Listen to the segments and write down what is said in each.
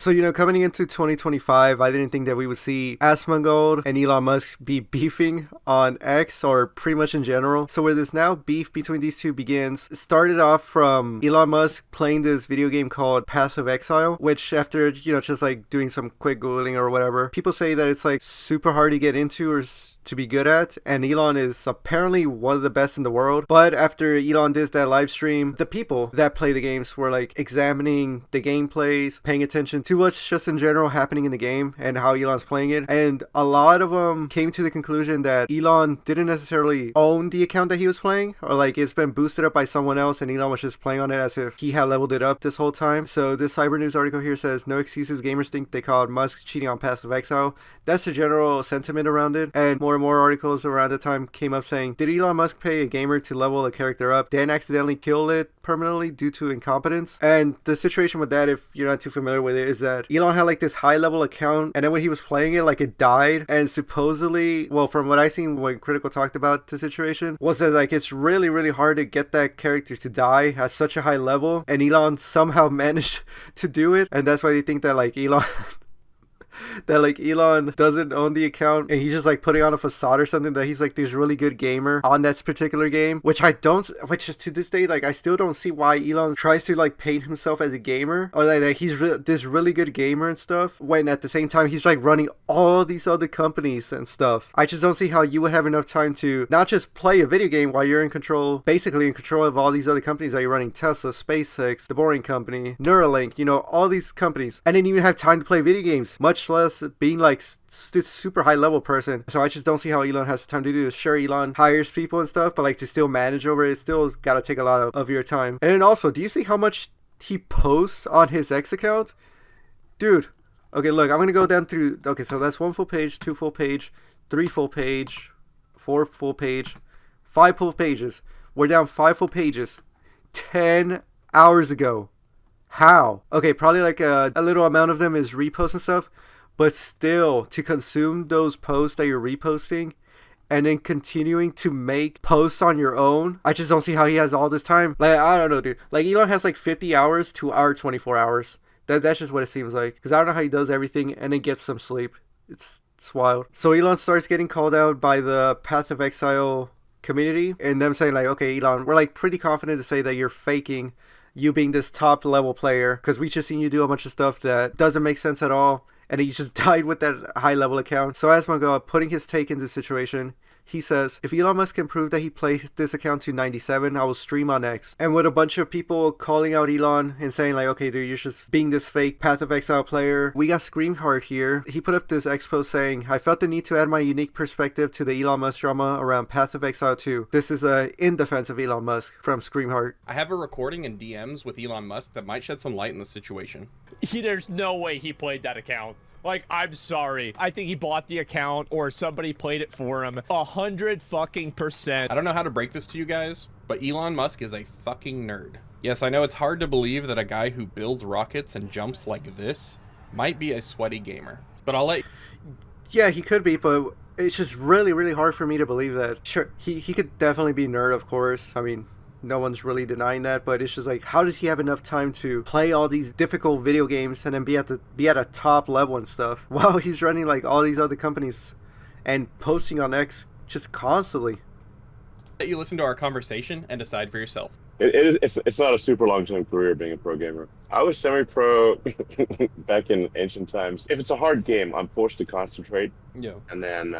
So, coming into 2025, I didn't think that we would see Asmongold and Elon Musk be beefing on X or pretty much in general. So, where this now beef between these two begins, it started off from Elon Musk playing this video game called Path of Exile, which after, just like doing some quick Googling or whatever, people say that it's like super hard to get into or to be good at, and Elon is apparently one of the best in the world. But after Elon did that live stream, the people that play the games were like examining the gameplays, paying attention to what's just in general happening in the game and how Elon's playing it, and a lot of them came to the conclusion that Elon didn't necessarily own the account that he was playing, or like it's been boosted up by someone else and Elon was just playing on it as if he had leveled it up this whole time. So this Cyber News article here says, no excuses, gamers think they called Musk cheating on Path of Exile. That's the general sentiment around it, and more articles around the time came up saying, did Elon Musk pay a gamer to level a character up, then accidentally kill it permanently due to incompetence? And the situation with that, if you're not too familiar with it, is that Elon had like this high level account, and then when he was playing it, like it died, and supposedly, well, from what I seen when Critical talked about the situation, was that like it's really hard to get that character to die at such a high level, and Elon somehow managed to do it, and that's why they think that like Elon that like Elon doesn't own the account and he's just like putting on a facade or something, that he's like this really good gamer on that particular game, which to this day, like I still don't see why Elon tries to like paint himself as a gamer, or like he's this really good gamer and stuff, when at the same time he's like running all these other companies and stuff. I just don't see how you would have enough time to not just play a video game while you're basically in control of all these other companies that you're running: Tesla, SpaceX, The Boring Company, Neuralink, all these companies, and didn't even have time to play video games, much less being like this super high level person. So I just don't see how Elon has time to do this. Sure, Elon hires people and stuff, but like to still manage over it, still gotta take a lot of your time. And then also, do you see how much he posts on his X account? Dude, okay, look, I'm gonna go down through. Okay, so that's 1 full page, 2 full page, 3 full page, 4 full page, 5 full pages. We're down 5 full pages 10 hours ago. How? Okay, probably like a little amount of them is reposts and stuff, but still, to consume those posts that you're reposting and then continuing to make posts on your own, I just don't see how he has all this time. Like, I don't know, dude. Like, Elon has like 50 hours to our 24 hours. That's just what it seems like. Because I don't know how he does everything and then gets some sleep. It's wild. So Elon starts getting called out by the Path of Exile community, and them saying like, okay, Elon, we're like pretty confident to say that you're faking you being this top level player, because we just seen you do a bunch of stuff that doesn't make sense at all, and he just died with that high level account. So Asmongold, putting his take into the situation, he says, if Elon Musk can prove that he played this account to 97, I will stream on X. And with a bunch of people calling out Elon and saying like, okay, dude, you're just being this fake Path of Exile player. We got Screamheart here. He put up this X post saying, I felt the need to add my unique perspective to the Elon Musk drama around Path of Exile 2. This is in defense of Elon Musk from Screamheart. I have a recording in DMs with Elon Musk that might shed some light in the situation. There's no way he played that account. Like, I'm sorry. I think he bought the account or somebody played it for him. 100%. I don't know how to break this to you guys, but Elon Musk is a fucking nerd. Yes, I know it's hard to believe that a guy who builds rockets and jumps like this might be a sweaty gamer. But I'll let... Yeah, he could be, but it's just really hard for me to believe that. Sure, he could definitely be nerd, of course. I mean, no one's really denying that, but it's just like, how does he have enough time to play all these difficult video games and then be at a top level and stuff while he's running like all these other companies and posting on X just constantly? Let you listen to our conversation and decide for yourself. It's not a super long-term career being a pro gamer. I was semi-pro back in ancient times. If it's a hard game, I'm forced to concentrate. Yeah. And then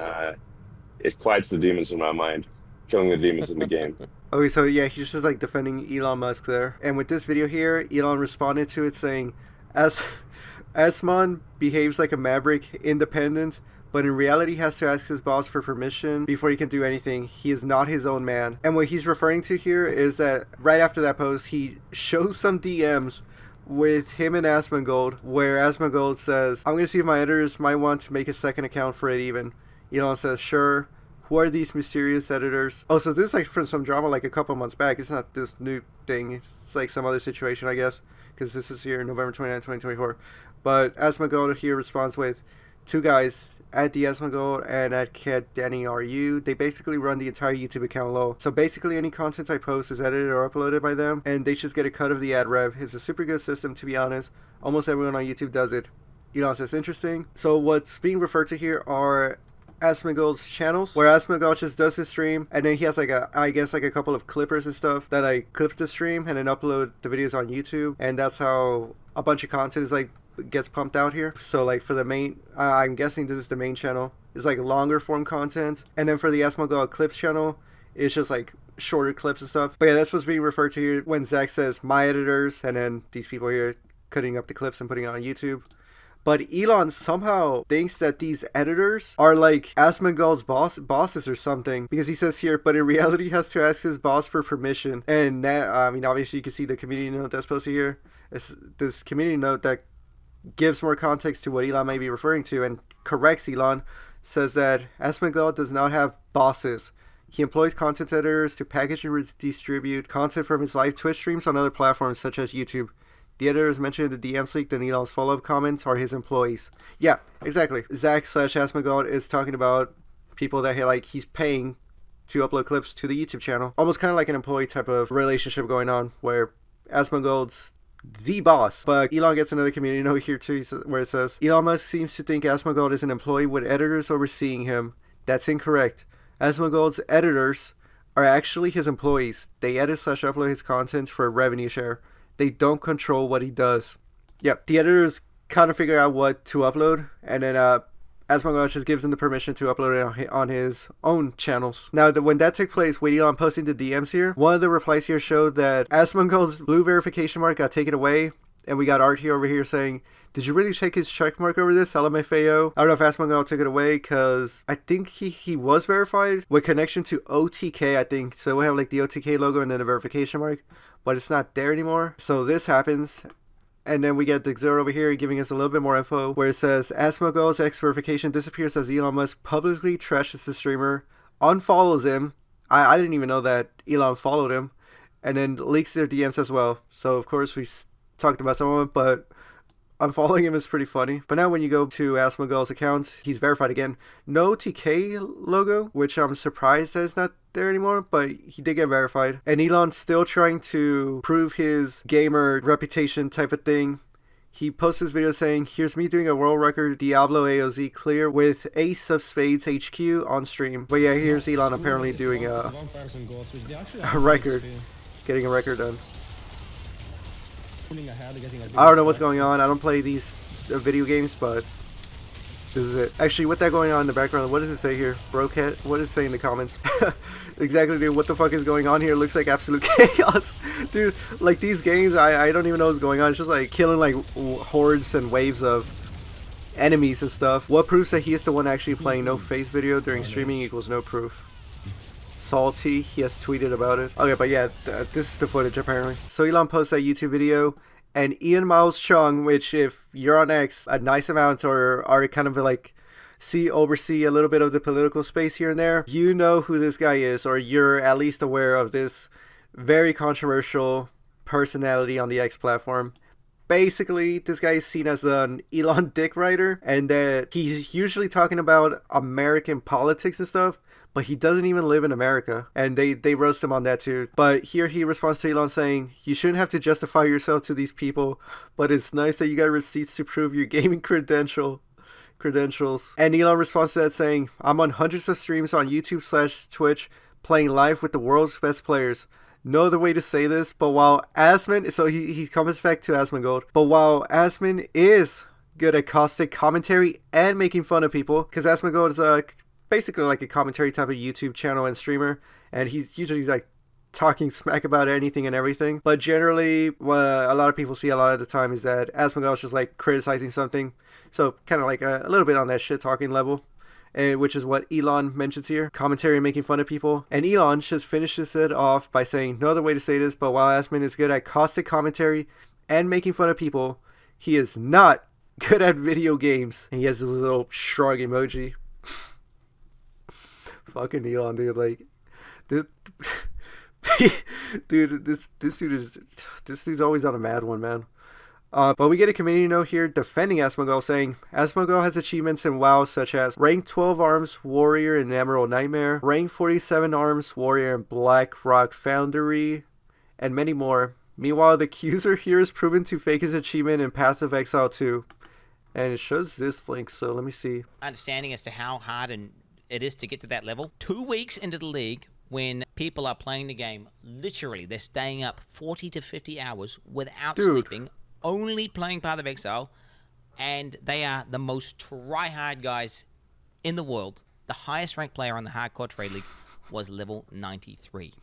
it quiets the demons in my mind, killing the demons in the game. Okay, so yeah, he's just like defending Elon Musk there. And with this video here, Elon responded to it saying, Asmon behaves like a maverick, independent, but in reality has to ask his boss for permission before he can do anything. He is not his own man. And what he's referring to here is that right after that post, he shows some DMs with him and Asmongold, where Asmongold says, I'm going to see if my editors might want to make a second account for it even. Elon says, sure. Who are these mysterious editors? Oh, so this is like from some drama like a couple months back. It's not this new thing. It's like some other situation, I guess, because this is here November 29, 2024. But Asmongold here responds with, 2 guys, at the Asmongold and at CatDannyRU. They basically run the entire YouTube account low. So basically any content I post is edited or uploaded by them, and they just get a cut of the ad rev. It's a super good system, to be honest. Almost everyone on YouTube does it. Elon says interesting. So what's being referred to here are Asmongold's channels, where Asmongold just does his stream, and then he has like I guess a couple of clippers and stuff that I clip the stream and then upload the videos on YouTube, and that's how a bunch of content is like gets pumped out here. So like for the main, I'm guessing this is the main channel, is like longer form content, and then for the Asmongold clips channel, it's just like shorter clips and stuff. But yeah, that's what's being referred to here when Zach says my editors, and then these people here cutting up the clips and putting it on YouTube. But Elon somehow thinks that these editors are like Asmongold's bosses or something, because he says here, but in reality he has to ask his boss for permission. And that, I mean, obviously you can see the community note that's posted here. It's this community note that gives more context to what Elon may be referring to and corrects Elon, says that Asmongold does not have bosses. He employs content editors to package and distribute content from his live Twitch streams on other platforms such as YouTube. The editors mentioned in the DMs leaked and Elon's follow-up comments are his employees. Yeah, exactly. Zach/Asmongold is talking about people that he's paying to upload clips to the YouTube channel. Almost kind of like an employee type of relationship going on, where Asmongold's the boss. But Elon gets another community note here too, where it says, Elon Musk seems to think Asmongold is an employee with editors overseeing him. That's incorrect. Asmongold's editors are actually his employees. They edit/upload his content for a revenue share. They don't control what he does. Yep, the editors kind of figure out what to upload, and then Asmongold just gives him the permission to upload it on his own channels. Now, when that took place, with Elon posting the DMs here, one of the replies here showed that Asmongold's blue verification mark got taken away, and we got art here over here saying, did you really take his check mark over this? LMFAO. I don't know if Asmongold took it away, because I think he was verified with connection to OTK, I think. So we have like the OTK logo and then the verification mark, but it's not there anymore. So this happens, and then we get the Xer over here giving us a little bit more info, where it says Asmongold's X verification disappears as Elon Musk publicly trashes the streamer, unfollows him. I didn't even know that Elon followed him, and then leaks their DMs as well. So of course we talked about some of them, but unfollowing him is pretty funny. But now when you go to Asmongold's account, he's verified again. No TK logo, which I'm surprised that it's not there anymore, but he did get verified. And Elon's still trying to prove his gamer reputation type of thing. He posts this video saying, here's me doing a world record Diablo AOZ clear with Ace of Spades HQ on stream. But yeah, here's Elon apparently doing a record, getting a record done. I don't know what's going on. I don't play these video games, but this is it. Actually, with that going on in the background, what does it say here? Brocat? What does it say in the comments? Exactly, dude. What the fuck is going on here? It looks like absolute chaos. Dude, like these games, I don't even know what's going on. It's just like killing like hordes and waves of enemies and stuff. What proves that he is the one actually playing? No face video during streaming equals no proof. Salty, he has tweeted about it. Okay, but yeah, this is the footage apparently. So Elon posts that YouTube video, and Ian Miles Chung, which if you're on X a nice amount or are kind of like oversee a little bit of the political space here and there, you know who this guy is, or you're at least aware of this very controversial personality on the X platform. Basically, this guy is seen as an Elon dick rider, and that he's usually talking about American politics and stuff, but he doesn't even live in America, and they roast him on that too. But here he responds to Elon saying, you shouldn't have to justify yourself to these people, but it's nice that you got receipts to prove your gaming credentials. And Elon responds to that saying, I'm on hundreds of streams on YouTube/Twitch playing live with the world's best players. No other way to say this, but while Asmon, so he comes back to Asmongold, but while Asmon is good at caustic commentary and making fun of people, because Asmongold is basically like a commentary type of YouTube channel and streamer, and he's usually like talking smack about anything and everything. But generally, what a lot of people see a lot of the time is that Asmongold is just like criticizing something, so kind of like a little bit on that shit talking level. Which is what Elon mentions here, commentary and making fun of people. And Elon just finishes it off by saying, no other way to say this, but while Asmon is good at caustic commentary and making fun of people, he is not good at video games. And he has this little shrug emoji. Fucking Elon, dude. Like, this, dude, this dude's always on a mad one, man. But we get a community note here defending Asmongold, saying Asmongold has achievements in WoW such as rank 12 Arms Warrior in Emerald Nightmare, rank 47 Arms Warrior in Black Rock Foundry, and many more. Meanwhile, the accuser here is proven to fake his achievement in Path of Exile 2. And it shows this link, so let me see. Understanding as to how hard it is to get to that level. 2 weeks into the league, when people are playing the game, literally, they're staying up 40 to 50 hours without sleeping, only playing Path of Exile, and they are the most try-hard guys in the world. The highest ranked player on the Hardcore Trade League was level 93.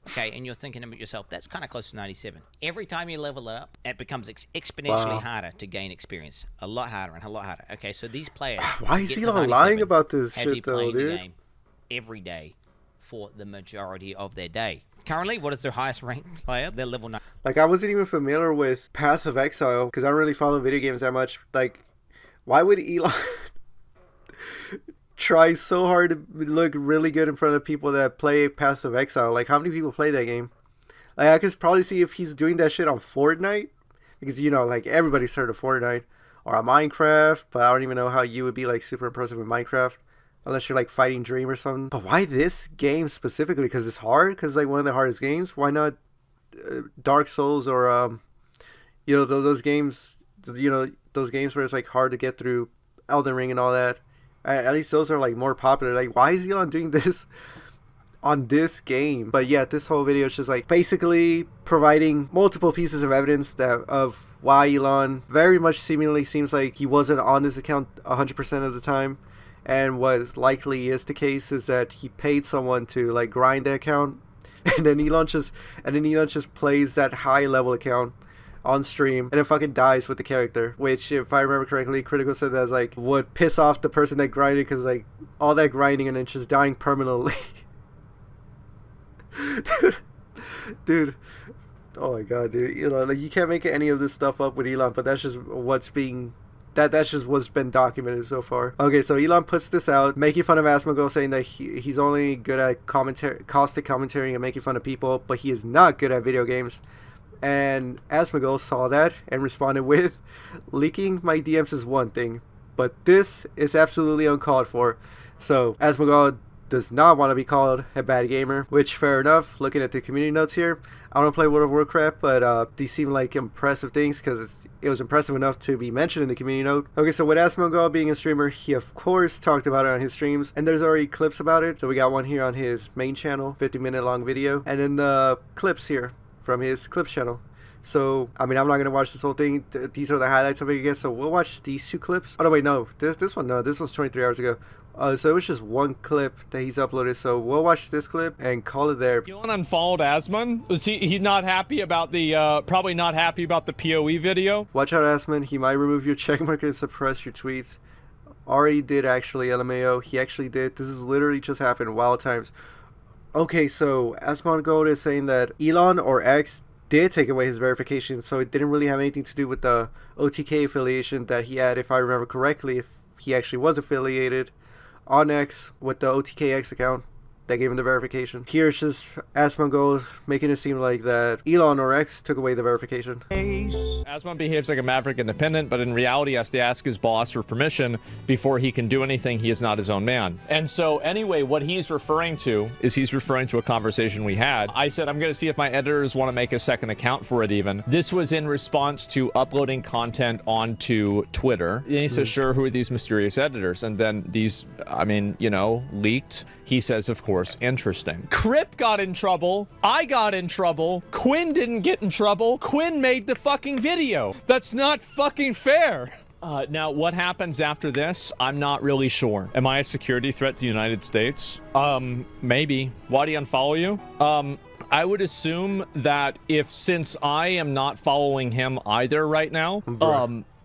Okay, and you're thinking to yourself, that's kind of close to 97. Every time you level it up, it becomes exponentially harder to gain experience. A lot harder and a lot harder. Okay, so these players... Why is Elon lying about this shit, though, dude? The game every day for the majority of their day. Currently, what is their highest ranked player? They're level 9. Like, I wasn't even familiar with Path of Exile because I don't really follow video games that much. Like, why would Elon try so hard to look really good in front of people that play Path of Exile? Like, how many people play that game? Like, I could probably see if he's doing that shit on Fortnite because, you know, like, everybody started Fortnite or on Minecraft, but I don't even know how you would be, like, super impressive in Minecraft. Unless you're like fighting Dream or something. But why this game specifically? Because it's hard? Because it's like one of the hardest games? Why not Dark Souls or, you know, those games, you know, those games where it's like hard to get through, Elden Ring and all that. At least those are like more popular. Like, why is Elon doing this on this game? But yeah, this whole video is just like basically providing multiple pieces of evidence that of why Elon very much seemingly seems like he wasn't on this account 100% of the time. And what likely is the case is that he paid someone to like grind the account, and then Elon just plays that high level account on stream, and it fucking dies with the character. Which, if I remember correctly, Critical said that was like would piss off the person that grinded because like all that grinding and then just dying permanently. dude, oh my god, dude, Elon, like you can't make any of this stuff up with Elon, but that's just what's being. That's just what's been documented so far. Okay, so Elon puts this out, making fun of Asmongold, saying that he's only good at caustic commentary and making fun of people, but he is not good at video games. And Asmongold saw that and responded with, leaking my DMs is one thing, but this is absolutely uncalled for. So Asmongold does not want to be called a bad gamer, which fair enough. Looking at the community notes here, I don't play World of Warcraft, but these seem like impressive things because it was impressive enough to be mentioned in the community note. Okay, so with Asmongold being a streamer, he of course talked about it on his streams, and there's already clips about it. So we got one here on his main channel, 50-minute long video, and then the clips here from his clips channel. So, I mean, I'm not going to watch this whole thing. These are the highlights of it, I guess. So we'll watch these two clips. Oh, no, wait, no. This one's 23 hours ago. So it was just one clip that he's uploaded. So we'll watch this clip and call it there. Elon unfollowed Asmon. Was he not happy about the, probably not happy about the PoE video? Watch out, Asmon. He might remove your checkmark and suppress your tweets. Already did, actually, LMAO. He actually did. This has literally just happened. Wild times. Okay, so Asmongold is saying that Elon or X did take away his verification, so it didn't really have anything to do with the OTK affiliation that he had, if I remember correctly, if he actually was affiliated on X with the OTKX account that gave him the verification. Here's just Asmongold making it seem like that Elon or X took away the verification. Asmon behaves like a maverick independent, but in reality has to ask his boss for permission before he can do anything. He is not his own man. And so anyway, what he's referring to is he's referring to a conversation we had. I said, I'm going to see if my editors want to make a second account for it even. This was in response to uploading content onto Twitter. And he says, sure, who are these mysterious editors? And then these, I mean, you know, leaked. He says, of course, interesting. Crip got in trouble. I got in trouble. Quinn didn't get in trouble. Quinn made the fucking video. That's not fucking fair. Now, what happens after this? I'm not really sure. Am I a security threat to the United States? Maybe. Why do you unfollow you? I would assume that since I am not following him either right now,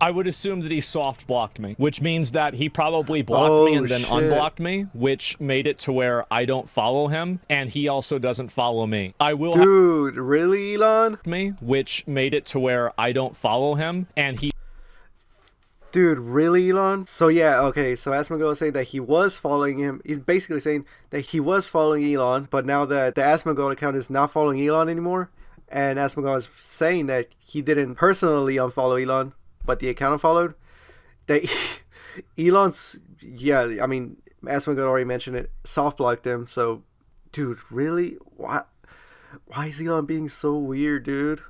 I would assume that he soft blocked me, which means that he probably blocked me and then unblocked me, which made it to where I don't follow him, and he also doesn't follow me. Dude, really, Elon? Which made it to where I don't follow him, and he... Dude, really, Elon? So yeah, okay, so Asmongold is saying that he was following him. He's basically saying that he was following Elon, but now that the Asmongold account is not following Elon anymore, And Asmongold was saying that he didn't personally unfollow Elon, but the account unfollowed. That Elon's, yeah, I mean, Asmongold already mentioned it, soft blocked him. So, dude, really? Why is Elon being so weird, dude?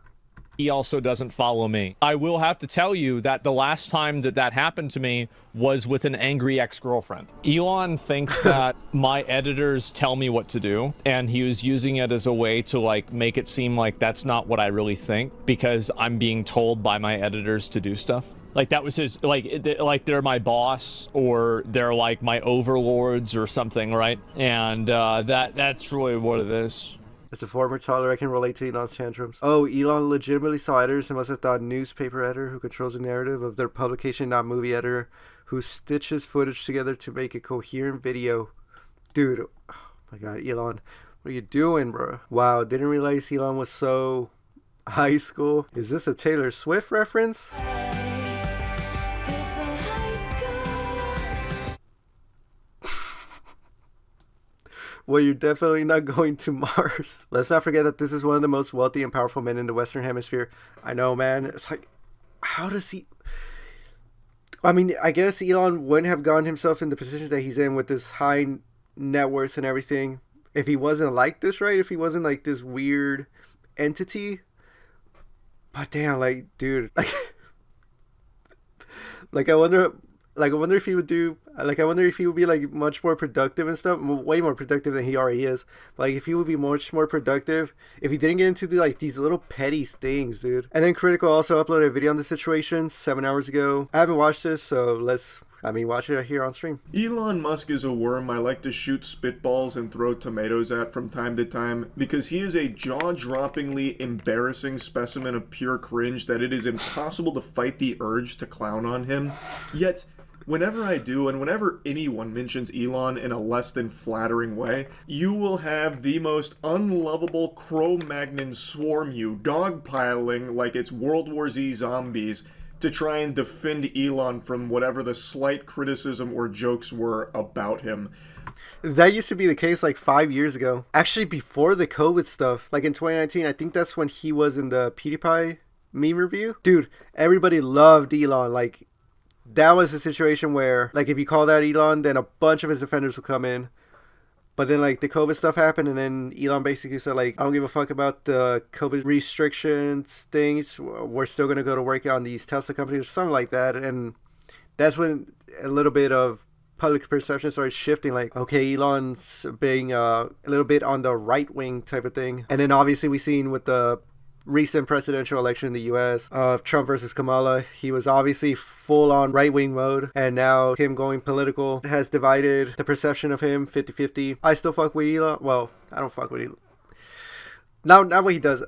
He also doesn't follow me. I will have to tell you that the last time that happened to me was with an angry ex-girlfriend. Elon thinks that my editors tell me what to do, and he was using it as a way to like make it seem like that's not what I really think, because I'm being told by my editors to do stuff. Like that was his, like they're my boss or they're like my overlords or something, right? And that's really what it is. As a former toddler, I can relate to Elon's tantrums. Oh, Elon legitimately saw editors and must have thought newspaper editor who controls the narrative of their publication, not movie editor, who stitches footage together to make a coherent video. Dude, oh my god, Elon, what are you doing, bro? Wow, didn't realize Elon was so high school. Is this a Taylor Swift reference? Well, you're definitely not going to Mars. Let's not forget that this is one of the most wealthy and powerful men in the Western Hemisphere. I know, man. It's like, how does he... I mean, I guess Elon wouldn't have gotten himself in the position that he's in with this high net worth and everything if he wasn't like this, right? If he wasn't like this weird entity. But damn, like, dude, like I wonder if he would do, like, I wonder if he would be, like, much more productive and stuff, way more productive than he already is. Like, if he would be much more productive if he didn't get into, these little petty things, dude. And then Critical also uploaded a video on the situation 7 hours ago. I haven't watched this, so watch it here on stream. Elon Musk is a worm I like to shoot spitballs and throw tomatoes at from time to time because he is a jaw-droppingly embarrassing specimen of pure cringe that it is impossible to fight the urge to clown on him. Yet, whenever I do, and whenever anyone mentions Elon in a less than flattering way, you will have the most unlovable Cro-Magnon swarm you, dogpiling like it's World War Z zombies, to try and defend Elon from whatever the slight criticism or jokes were about him. That used to be the case like 5 years ago. Actually, before the COVID stuff, like in 2019, I think that's when he was in the PewDiePie meme review. Dude, everybody loved Elon. Like, that was a situation where, like, if you called out Elon, then a bunch of his defenders would come in. But then, like, the COVID stuff happened, and then Elon basically said, like, I don't give a fuck about the COVID restrictions things. We're still going to go to work on these Tesla companies or something like that. And that's when a little bit of public perception started shifting. Like, okay, Elon's being a little bit on the right wing type of thing. And then obviously we seen with the recent presidential election in the US of Trump versus Kamala, he was obviously full on right wing mode, and now him going political has divided the perception of him 50-50. I still fuck with Elon. Well, I don't fuck with Elon. Not what he does.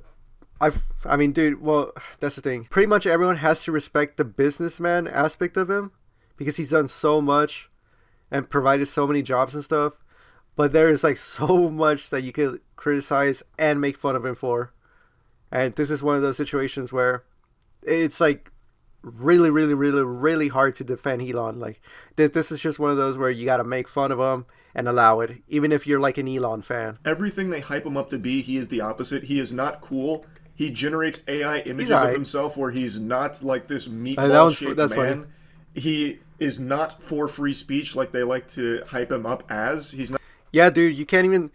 I mean, dude, well, that's the thing. Pretty much everyone has to respect the businessman aspect of him because he's done so much and provided so many jobs and stuff. But there is like so much that you could criticize and make fun of him for. And this is one of those situations where it's like really, really, really, really hard to defend Elon. Like, this is just one of those where you got to make fun of him and allow it, even if you're like an Elon fan. Everything they hype him up to be, he is the opposite. He is not cool. He generates AI images right of himself where he's not like this meatball-shaped man. Funny. He is not for free speech like they like to hype him up as. He's not. Yeah, dude, you can't even...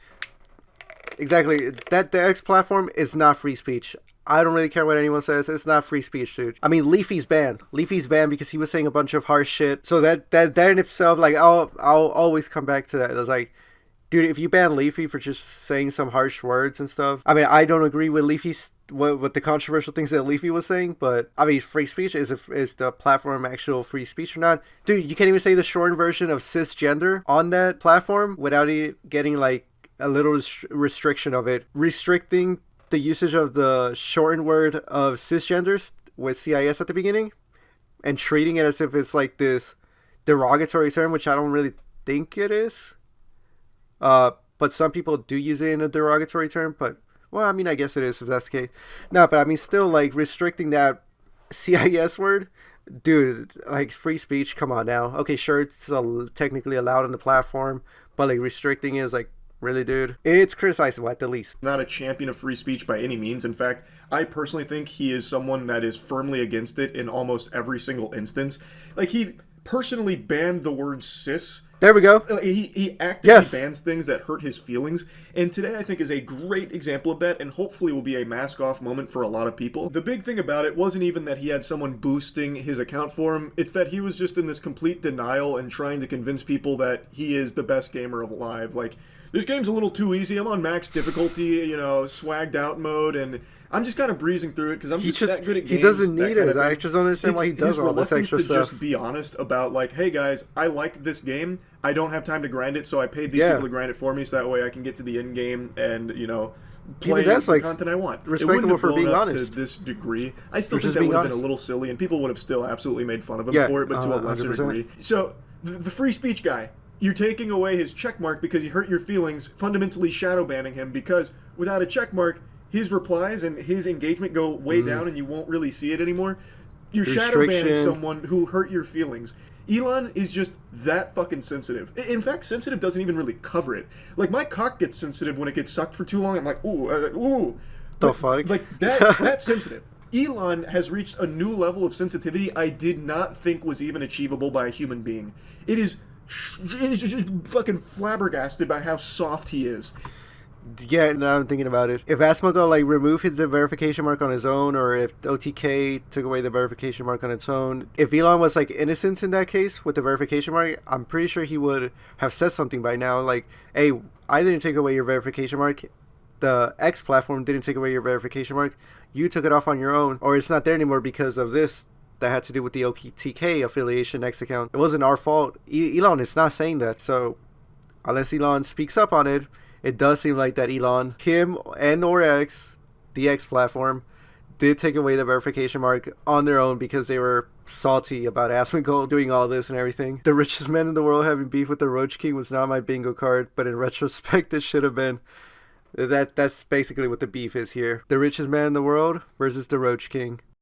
Exactly. The X platform is not free speech. I don't really care what anyone says. It's not free speech, dude. I mean, Leafy's banned. Leafy's banned because he was saying a bunch of harsh shit. So that in itself, like, I'll always come back to that. It was like, dude, if you ban Leafy for just saying some harsh words and stuff, I mean, I don't agree with Leafy's with the controversial things that Leafy was saying, but I mean, free speech is the platform actual free speech or not? Dude, you can't even say the shortened version of cisgender on that platform without it getting like a little restriction of it, restricting the usage of the shortened word of cisgenders with CIS at the beginning and treating it as if it's like this derogatory term, which I don't really think it is. But some people do use it in a derogatory term, but well, I mean, I guess it is if that's the case. No, but I mean, still, like, restricting that CIS word, dude, like, free speech, come on now. Okay, sure, it's technically allowed on the platform, but like restricting it is like, Really, dude? It's criticizable at the least. Not a champion of free speech by any means. In fact, I personally think he is someone that is firmly against it in almost every single instance. Like, he personally banned the word cis. There we go. He actively Yes. bans things that hurt his feelings, and today I think is a great example of that, and hopefully will be a mask-off moment for a lot of people. The big thing about it wasn't even that he had someone boosting his account for him, it's that he was just in this complete denial and trying to convince people that he is the best gamer alive. Like, this game's a little too easy, I'm on max difficulty, you know, swagged out mode, and I'm just kind of breezing through it because I'm just that good at games. He doesn't that need kind it. of thing. I just don't understand why he does all this extra to stuff. just be honest about, like, hey guys, I like this game. I don't have time to grind it, so I paid these people to grind it for me, so that way I can get to the end game and, you know, play the content I want. Respectable for being honest. To this degree. I still think that would have been a little silly, and people would have still absolutely made fun of him for it, but to a lesser 100%. degree. So the free speech guy. You're taking away his checkmark because he hurt your feelings, fundamentally shadow banning him, because without a checkmark, his replies and his engagement go way down and you won't really see it anymore. You're shadow banning someone who hurt your feelings. Elon is just that fucking sensitive. In fact, sensitive doesn't even really cover it. Like, my cock gets sensitive when it gets sucked for too long. I'm like, ooh. The fuck? Like, that's sensitive. Elon has reached a new level of sensitivity I did not think was even achievable by a human being. It is just fucking flabbergasted by how soft he is. Yeah, now I'm thinking about it. If Asmongold like removed the verification mark on his own, or if OTK took away the verification mark on its own, if Elon was like innocent in that case with the verification mark, I'm pretty sure he would have said something by now, like, hey, I didn't take away your verification mark. The X platform didn't take away your verification mark. You took it off on your own, or it's not there anymore because of this that had to do with the OTK affiliation X account. It wasn't our fault. Elon is not saying that, so unless Elon speaks up on it, it does seem like that Elon, him and or X, the X platform, did take away the verification mark on their own because they were salty about Asmongold doing all this and everything. The richest man in the world having beef with the Roach King was not my bingo card, but in retrospect it should have been. That's basically what the beef is here. The richest man in the world versus the Roach King.